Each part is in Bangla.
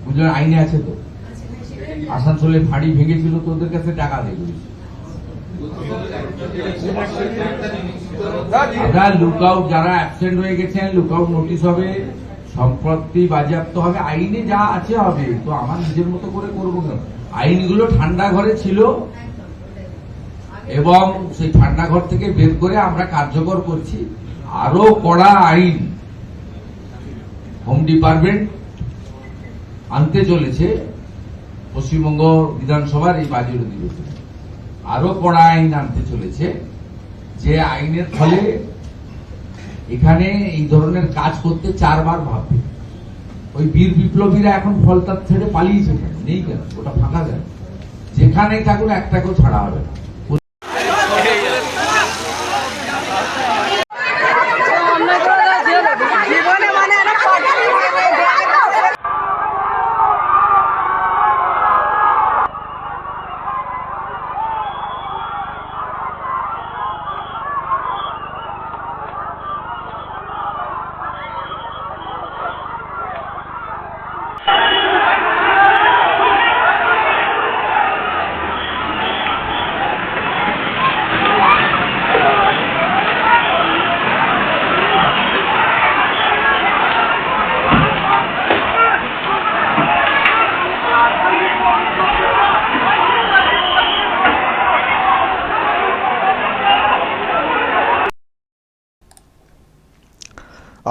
বুঝলেন, আইনে আছে তো। আসানসোলে ফাঁড়ি ভেঙেছিল, তোদের কাছে টাকা নেই। লুক আউট, যারা অ্যাবসেন্ট হয়ে গেছেন লুক আউট নোটিশ হবে, সম্পত্তি বাজেয়াপ্ত হবে, আইনে যা আছে হবে। তো আমার নিজের মতো করে করবো না। আইনগুলো ঠান্ডা ঘরে ছিল এবং সেই ঠান্ডা ঘর থেকে বের করে আমরা কার্যকর করছি। আরো কড়া আইন হোম ডিপার্টমেন্ট আনতে চলেছে পশ্চিমবঙ্গ বিধানসভার এই বাজেট অধিবেশনে। আরো কড়া আইন আনতে চলেছে, যে আইনের ফলে এখানে এই ধরনের কাজ করতে 4 বার ভাববে। ওই বীর বিপ্লবীরা এখন ফলতার ছেড়ে পালিয়েছে, নেই কেন, ওটা ফাঁকা যায়। যেখানেই থাকুন একটাকেও ছাড়া হবে না।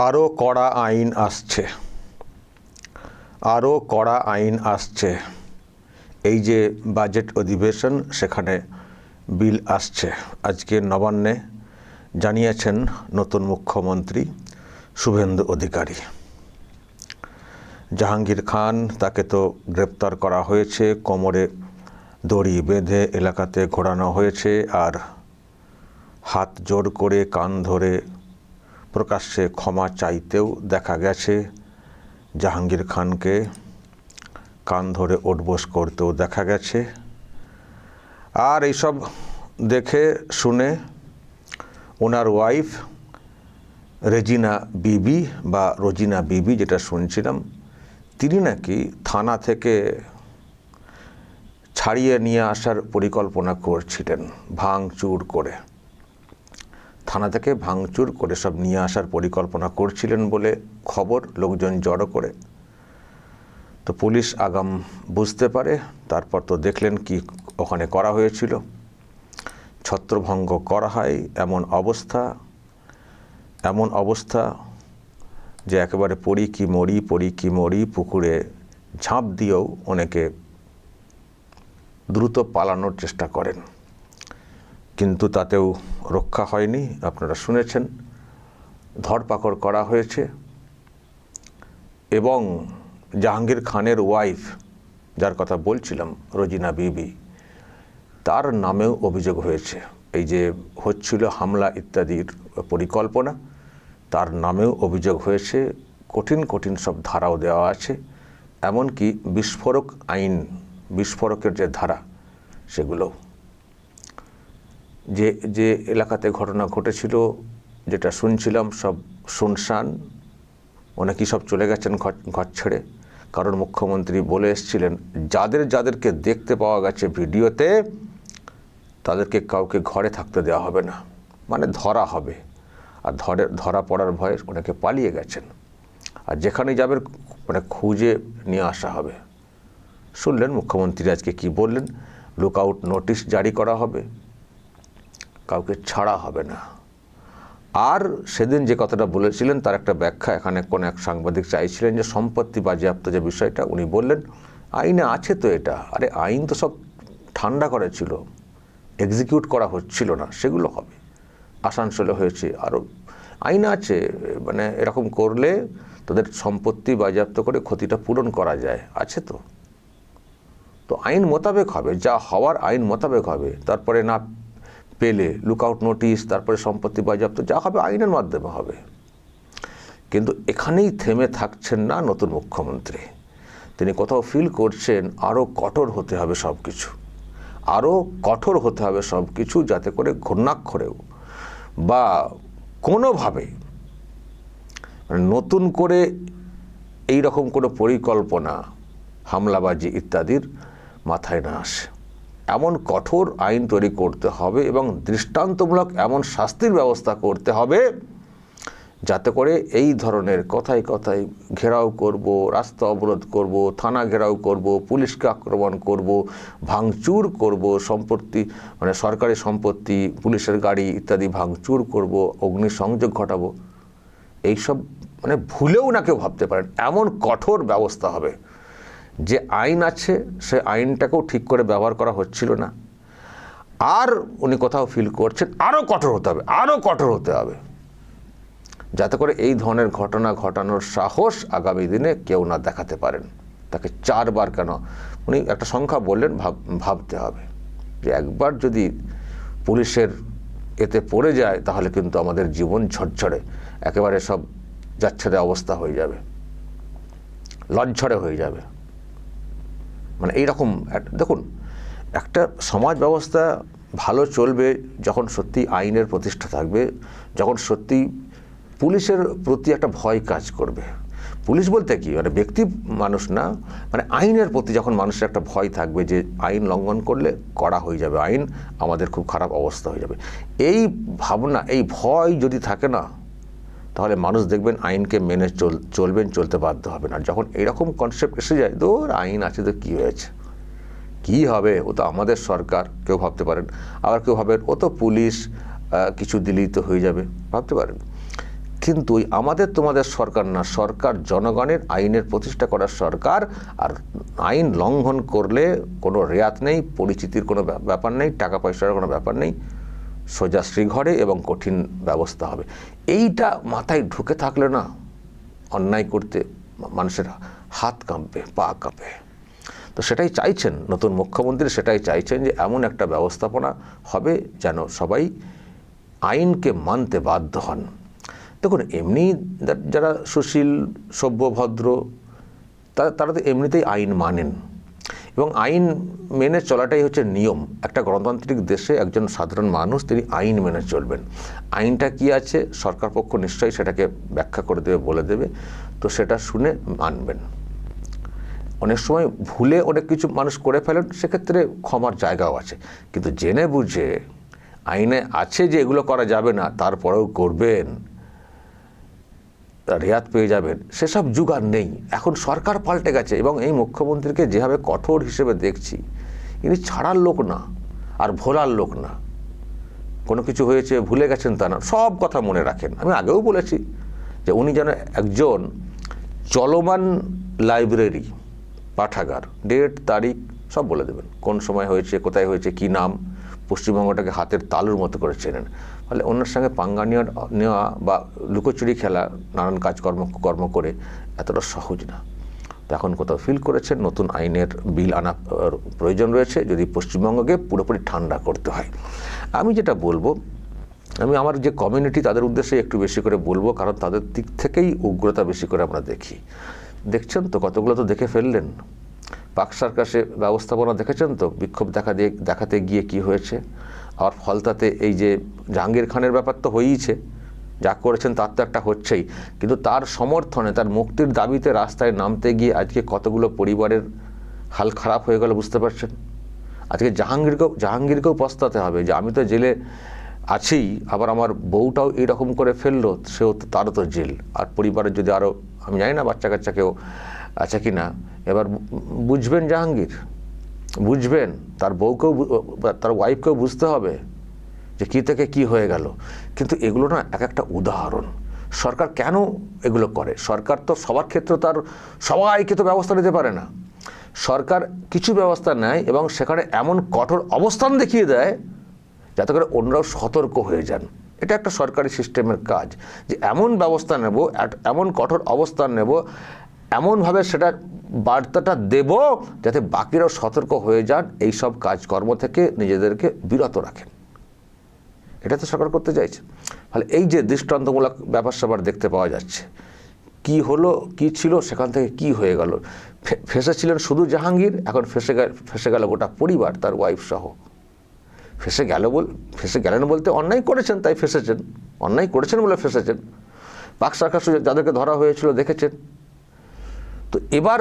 আরও কড়া আইন আসছে, আরও কড়া আইন আসছে। এই যে বাজেট অধিবেশন, সেখানে বিল আসছে। আজকে নবান্নে জানিয়েছেন নতুন মুখ্যমন্ত্রী শুভেন্দু অধিকারী। জাহাঙ্গীর খান, তাকে তো গ্রেপ্তার করা হয়েছে, কোমরে দড়ি বেঁধে এলাকাতে ঘোরানো হয়েছে, আর হাত জোড় করে কান ধরে প্রকাশ্যে ক্ষমা চাইতেও দেখা গেছে। জাহাঙ্গীর খানকে কান ধরে ওঠবোস করতেও দেখা গেছে। আর এইসব দেখে শুনে ওনার ওয়াইফ রেজিনা বিবি বা রোজিনা বিবি, যেটা শুনছিলাম, তিনি নাকি থানা থেকে ছাড়িয়ে নিয়ে আসার পরিকল্পনা করছিলেন, ভাঙচুর করে। থানা থেকে ভাঙচুর করে সব নিয়ে আসার পরিকল্পনা করছিলেন বলে খবর, লোকজন জড়ো করে। তো পুলিশ আগাম বুঝতে পারে, তারপর তো দেখলেন কি ওখানে করা হয়েছিল, ছত্রভঙ্গ করা হয়। এমন অবস্থা যে একেবারে পড়ি কি মরি পুকুরে ঝাঁপ দিয়েও অনেকে দ্রুত পালানোর চেষ্টা করেন, কিন্তু তাতেও রক্ষা হয়নি। আপনারা শুনেছেন, ধরপাকড় করা হয়েছে। এবং জাহাঙ্গীর খানের ওয়াইফ, যার কথা বলছিলাম, রোজিনা বিবি, তার নামেও অভিযোগ হয়েছে। এই যে হচ্ছিল হামলা ইত্যাদির পরিকল্পনা, তার নামেও অভিযোগ হয়েছে। কঠিন কঠিন সব ধারাও দেওয়া আছে। এমনকি বিস্ফোরক আইন, বিস্ফোরকের যে ধারা, সেগুলো। যে এলাকাতে ঘটনা ঘটেছিল, যেটা শুনছিলাম, সব শুনশান, অনেকেই সব চলে গেছেন ঘর ছেড়ে। কারণ মুখ্যমন্ত্রী বলে এসেছিলেন, যাদেরকে দেখতে পাওয়া গেছে ভিডিওতে, তাদেরকে কাউকে ঘরে থাকতে দেওয়া হবে না, মানে ধরা হবে। আর ধরা পড়ার ভয়ে অনেকে পালিয়ে গেছেন। আর যেখানে যাবে মানে খুঁজে নিয়ে আসা হবে। শুনলেন মুখ্যমন্ত্রী আজকে কি বললেন, লুক আউট নোটিশ জারি করা হবে, কাউকে ছাড়া হবে না। আর সেদিন যে কথাটা বলেছিলেন তার একটা ব্যাখ্যা এখানে কোনো এক সাংবাদিক চাইছিলেন, যে সম্পত্তি বাজেয়াপ্ত যে বিষয়টা, উনি বললেন আইনে আছে তো এটা। আরে আইন তো সব ঠান্ডা করা ছিল, এক্সিকিউট করা হচ্ছিল না, সেগুলো হবে। আসানসোলে হয়েছে, আরও আইন আছে, মানে এরকম করলে তাদের সম্পত্তি বাজেয়াপ্ত করে ক্ষতিটা পূরণ করা যায়, আছে তো। তো আইন মোতাবেক হবে, যা হওয়ার আইন মোতাবেক হবে। তারপরে না পেলে লুকআউট নোটিশ, তারপরে সম্পত্তি বাজেয়াপ্ত, যা হবে আইনের মাধ্যমে হবে। কিন্তু এখানেই থেমে থাকছেন না নতুন মুখ্যমন্ত্রী। তিনি কোথাও ফিল করছেন আরও কঠোর হতে হবে সব কিছু, আরও কঠোর হতে হবে সব কিছু, যাতে করে ঘূর্ণাক্ষরেও বা কোনোভাবে মানে নতুন করে এই রকম কোনো পরিকল্পনা, হামলাবাজি ইত্যাদির মাথায় না আসে। এমন কঠোর আইন তৈরি করতে হবে এবং দৃষ্টান্তমূলক এমন শাস্তির ব্যবস্থা করতে হবে যাতে করে এই ধরনের কথায় কথায় ঘেরাও করব, রাস্তা অবরোধ করব, থানা ঘেরাও করব, পুলিশকে আক্রমণ করব, ভাঙচুর করব, সম্পত্তি মানে সরকারি সম্পত্তি, পুলিশের গাড়ি ইত্যাদি ভাঙচুর করব, অগ্নিসংযোগ ঘটাবো, এইসব মানে ভুলেও না কেউ ভাবতে পারেন এমন কঠোর ব্যবস্থা হবে। যে আইন আছে সে আইনটাকেও ঠিক করে ব্যবহার করা হচ্ছিল না, আর উনি কোথাও ফিল করছেন আরও কঠোর হতে হবে, আরও কঠোর হতে হবে, যাতে করে এই ধরনের ঘটনা ঘটানোর সাহস আগামী দিনে কেউ না দেখাতে পারেন। তাকে 4 বার কেন, উনি একটা সংখ্যা বললেন, ভাবতে হবে যে একবার যদি পুলিশের এতে পড়ে যায় তাহলে কিন্তু আমাদের জীবন ঝরঝরে একেবারে সব যাচ্ছেদে অবস্থা হয়ে যাবে, লজ্জরে হয়ে যাবে। মানে এইরকম দেখুন, একটা সমাজ ব্যবস্থা ভালো চলবে যখন সত্যি আইনের প্রতিষ্ঠা থাকবে, যখন সত্যি পুলিশের প্রতি একটা ভয় কাজ করবে। পুলিশ বলতে কি মানে ব্যক্তি মানুষ না, মানে আইনের প্রতি যখন মানুষের একটা ভয় থাকবে যে আইন লঙ্ঘন করলে কড়া হয়ে যাবে আইন, আমাদের খুব খারাপ অবস্থা হয়ে যাবে, এই ভাবনা, এই ভয় যদি থাকে না তাহলে মানুষ দেখবেন আইনকে মেনে চলবেন, চলতে বাধ্য হবে না। যখন এরকম কনসেপ্ট এসে যায়, ধর আইন আছে তো কী হয়েছে, কী হবে, ও তো আমাদের সরকার, কেউ ভাবতে পারেন। আবার কেউ ভাবেন ও তো পুলিশ, কিছু দিলেই তো হয়ে যাবে, ভাবতে পারেন। কিন্তু আমাদের তোমাদের সরকার না, সরকার জনগণের, আইনের প্রতিষ্ঠা করার সরকার। আর আইন লঙ্ঘন করলে কোনো রেয়াত নেই, পরিচিতির কোনো ব্যাপার নেই, টাকা পয়সার কোনো ব্যাপার নেই, সোজা শ্রীঘরে এবং কঠিন ব্যবস্থা হবে। এইটা মাথায় ঢুকে থাকলে না অন্যায় করতে মানুষের হাত কাঁপবে, পা কাঁপবে। তো সেটাই চাইছেন নতুন মুখ্যমন্ত্রী, সেটাই চাইছেন যে এমন একটা ব্যবস্থাপনা হবে যেন সবাই আইনকে মানতে বাধ্য হন। দেখুন, এমনি যারা সুশীল, সভ্য, ভদ্র, তারা তো এমনিতেই আইন মানেন এবং আইন মেনে চলাটাই হচ্ছে নিয়ম। একটা গণতান্ত্রিক দেশে একজন সাধারণ মানুষ তিনি আইন মেনে চলবেন। আইনটা কি আছে সরকার পক্ষ নিশ্চয়ই সেটাকে ব্যাখ্যা করে দেবে, বলে দেবে, তো সেটা শুনে মানবেন। অনেক সময় ভুলে অনেক কিছু মানুষ করে ফেলেন, সেক্ষেত্রে ক্ষমার জায়গাও আছে, কিন্তু জেনে বুঝে আইনে আছে যে এগুলো করা যাবে না তারপরেও করবেন, রেয়াত পেয়ে যাবেন, সেসব যুগ আর নেই। এখন সরকার পাল্টে গেছে এবং এই মুখ্যমন্ত্রীকে যেভাবে কঠোর হিসেবে দেখছি, ইনি ছাড়ার লোক না আর ভোলার লোক না। কোনো কিছু হয়েছে ভুলে গেছেন তা না, সব কথা মনে রাখেন। আমি আগেও বলেছি যে উনি যেন একজন চলমান লাইব্রেরি, পাঠাগার, ডেট তারিখ সব বলে দেবেন, কোন সময় হয়েছে, কোথায় হয়েছে, কী নাম, পশ্চিমবঙ্গটাকে হাতের তালুর মতো করে চেনেন। ফলে অন্যের সঙ্গে পাঙ্গা নেওয়া বা লুকোচুরি খেলা, নানান কর্ম করে এতটা সহজ না। তো এখন কোথাও ফিল করেছেন নতুন আইনের বিল আনা প্রয়োজন রয়েছে যদি পশ্চিমবঙ্গকে পুরোপুরি ঠান্ডা করতে হয়। আমি যেটা বলবো, আমি আমার যে কমিউনিটি তাদের উদ্দেশ্যে একটু বেশি করে বলবো, কারণ তাদের দিক থেকেই উগ্রতা বেশি করে আমরা দেখি। দেখছেন তো কতগুলো তো দেখে ফেললেন। পাক সার্কাসে ব্যবস্থাপনা দেখেছেন তো, বিক্ষোভ দেখাতে গিয়ে কি হয়েছে। আর ফলতাতে এই যে জাহাঙ্গীর খানের ব্যাপার তো হয়েইছে, যা করেছেন তার তো একটা হচ্ছেই, কিন্তু তার সমর্থনে, তার মুক্তির দাবিতে রাস্তায় নামতে গিয়ে আজকে কতগুলো পরিবারের হাল খারাপ হয়ে গেল বুঝতে পারছেন। আজকে জাহাঙ্গীরকেও পস্তাতে হবে যে আমি তো জেলে আছি, আবার আমার বউটাও এইরকম করে ফেললো, সেও তো, তারও তো জেল। আর পরিবারের যদি আরও, আমি জানি না বাচ্চা কাচ্চা কেউ আছে কি না, এবার বুঝবেন জাহাঙ্গীর, বুঝবেন, তার বউকেও, তার ওয়াইফকেও বুঝতে হবে যে কী থেকে কী হয়ে গেল। কিন্তু এগুলো না এক একটা উদাহরণ। সরকার কেন এগুলো করে? সরকার তো সবার ক্ষেত্রে তার সবাইকে তো ব্যবস্থা নিতে পারে না। সরকার কিছু ব্যবস্থা নেয় এবং সেখানে এমন কঠোর অবস্থান দেখিয়ে দেয় যাতে করে অন্যরাও সতর্ক হয়ে যান। এটা একটা সরকারি সিস্টেমের কাজ, যে এমন ব্যবস্থা নেব, এমন কঠোর অবস্থান নেব, এমনভাবে সেটা বার্তাটা দেব যাতে বাকিরাও সতর্ক হয়ে যান, এই সব কাজকর্ম থেকে নিজেদেরকে বিরত রাখেন। এটা তো সরকার করতে চাইছে। ফলে এই যে দৃষ্টান্তমূলক ব্যাপার স্যাপার দেখতে পাওয়া যাচ্ছে, কি হলো, কি ছিল, সেখান থেকে কি হয়ে গেল। ফেসেছিলেন শুধু জাহাঙ্গীর, এখন ফেসে গেল গোটা পরিবার, তার ওয়াইফ সহ। ফেসে গেলেন বলতে অন্যায় করেছেন তাই ফেসেছেন। অন্যায় করেছেন বলে ফেসেছেন। পাক সার্কাস যাদেরকে ধরা হয়েছিল দেখেছেন। তো এবার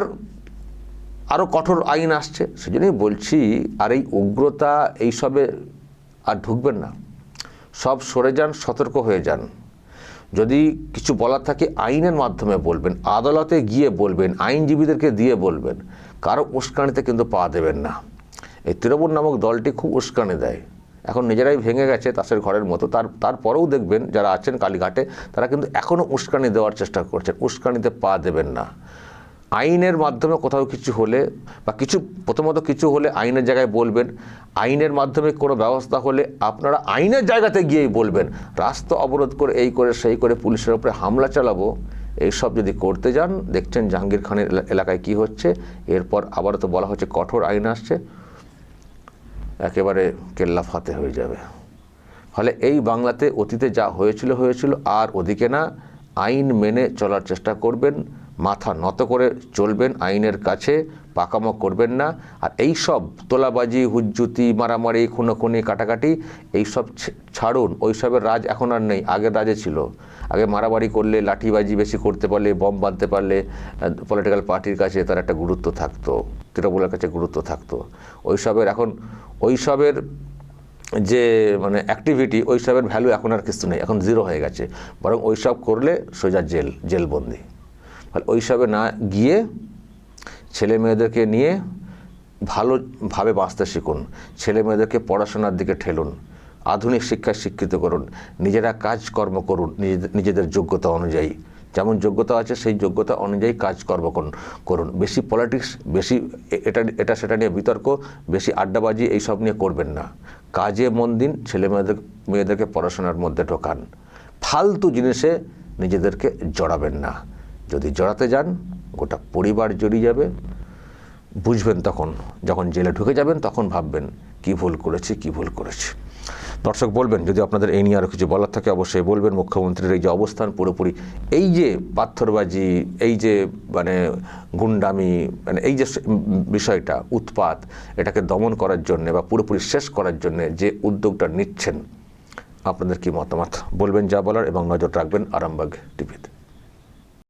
আরও কঠোর আইন আসছে, সেজন্যই বলছি আর এই উগ্রতা এইসবে আর ঢুকবেন না, সব সরে যান, সতর্ক হয়ে যান। যদি কিছু বলার থাকে আইনের মাধ্যমে বলবেন, আদালতে গিয়ে বলবেন, আইনজীবীদেরকে দিয়ে বলবেন, কারো উস্কানিতে কিন্তু পা দেবেন না। এই তৃণমূল নামক দলটি খুব উস্কানি দেয়, এখন নিজেরাই ভেঙে গেছে তাসের ঘরের মতো। তারপরেও দেখবেন যারা আছেন কালীঘাটে তারা কিন্তু এখনও উস্কানি দেওয়ার চেষ্টা করছেন। উস্কানিতে পা দেবেন না। আইনের মাধ্যমে কোথাও কিছু হলে বা প্রথমত কিছু হলে আইনের জায়গায় বলবেন, আইনের মাধ্যমে কোনো ব্যবস্থা হলে আপনারা আইনের জায়গাতে গিয়েই বলবেন। রাস্তা অবরোধ করে এই করে সেই করে পুলিশের উপরে হামলা চালাবো, এইসব যদি করতে যান, দেখছেন জাহাঙ্গীর খানের এলাকায় কি হচ্ছে। এরপর আবারও তো বলা হচ্ছে কঠোর আইন আসছে, একেবারে কেল্লা ফাতে হয়ে যাবে। ফলে এই বাংলাতে অতীতে যা হয়েছিল আর ওদিকে না। আইন মেনে চলার চেষ্টা করবেন, মাথা নত করে চলবেন, আইনের কাছে পাকামো করবেন না। আর এই সব তোলাবাজি, হুজ্জুতি, মারামারি, খুনোখুনি, কাটাকাটি এইসব ছাড়ুন। ওইসবের রাজ এখন আর নেই, আগের রাজে ছিল। আগে মারামারি করলে, লাঠিবাজি বেশি করতে পারলে, বম বাঁধতে পারলে পলিটিক্যাল পার্টির কাছে তার একটা গুরুত্ব থাকতো, তৃণমূলের কাছে গুরুত্ব থাকতো। ওইসবের এখন ওইসবের যে মানে অ্যাক্টিভিটি, ওইসবের ভ্যালু এখন আর কিছু নেই, এখন জিরো হয়ে গেছে। বরং ওইসব করলে সোজা জেলবন্দি। ফলে ওইসবে না গিয়ে ছেলে মেয়েদেরকে নিয়ে ভালোভাবে বাঁচতে শিখুন, ছেলে মেয়েদেরকে পড়াশোনার দিকে ঠেলুন, আধুনিক শিক্ষায় শিক্ষিত করুন, নিজেরা কাজকর্ম করুন নিজেদের যোগ্যতা অনুযায়ী। যেমন যোগ্যতা আছে সেই যোগ্যতা অনুযায়ী কাজকর্ম করুন। বেশি পলিটিক্স, বেশি এটা সেটা নিয়ে বিতর্ক, বেশি আড্ডাবাজি এইসব নিয়ে করবেন না। কাজে মন দিন, ছেলে মেয়েদেরকে পড়াশোনার মধ্যে ঢোকান। ফালতু জিনিসে নিজেদেরকে জড়াবেন না। যদি জড়াতে যান গোটা পরিবার জড়িয়ে যাবে। বুঝবেন তখন, যখন জেলে ঢুকে যাবেন তখন ভাববেন কি ভুল করেছি। দর্শক বলবেন যদি আপনাদের এই নিয়ে আরও কিছু বলার থাকে অবশ্যই বলবেন। মুখ্যমন্ত্রীর এই যে অবস্থান, পুরোপুরি এই যে পাথরবাজি, এই যে মানে গুন্ডামি, মানে এই যে বিষয়টা, উৎপাত, এটাকে দমন করার জন্যে বা পুরোপুরি শেষ করার জন্যে যে উদ্যোগটা নিচ্ছেন, আপনাদের কি মতামত বলবেন যা বলার, এবং নজর রাখবেন আরামবাগ টিভিতে।